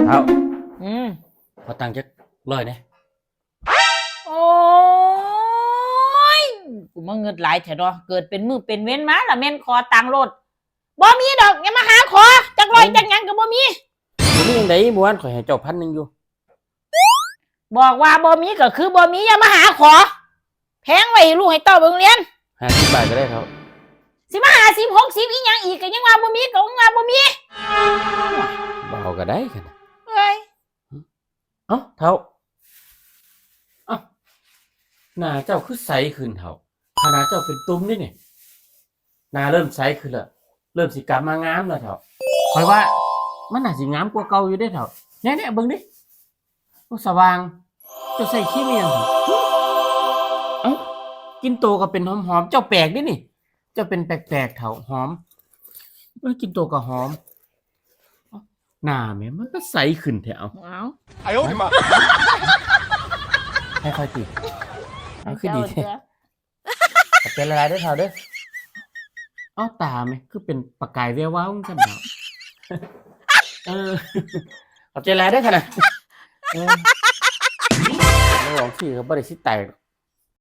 เอาอืมพอตังค์จะ100เนี่ยโอ้ยกูมาเงินหลายแถวเนาะเกิดเป็นมือเป็นเว้นมาละแม่นขอตังค์โลดบ่มีดอกอย่ามาหาขอจักร้อยจักหยังก็บ่มีบ่มีจังได๋บ่วันข่อยให้เจ้า1,000อยู่บอกว่าบ่มีก็คือบ่มีอย่ามาหาขอแพงไว้ให้ลูกให้เต้าไปโรงเรียน50 บาทก็ได้เท่าสิมาหา10 60อีหยังอีกก็ยังว่าบ่มีก็ว่าบ่มีบ่เอาก็ได้กันเอ้ยเอ้าเท่าเอ้าหน้าเจ้าคือใสขึ้นเท่าขนาดเจ้าเป็นตุ่มนี่นี่หน้าเริ่มใสขึ้นแล้วเริ่มสิกลับมางามแล้วเท่าข่อยว่ามันน่าสิงามกว่าเก่าอยู่เด้เท่าเนี่ยๆเบิ่งดิโอ้สว่างเจ้าใส่ครีมอีหยังเอ้ากินโตก็เป็นหอมๆเจ้าแปลกดินี่เจ้าเป็นแปลกๆเท่าหอมกินโตก็หอมหน้าแม่มันก็ใสขึ้นแท้เอาเอา 哎呦我的妈！ค่อยๆติเอาคือดีแท้เป็นอะไรได้อเท่าเด้อเอาตาไหมคือเป็นประกายแวววาวจังซั่นเนาะขอบใจหลายเด้อคั่นน่ะบ่หวังสิก็บ่ได้สิแตก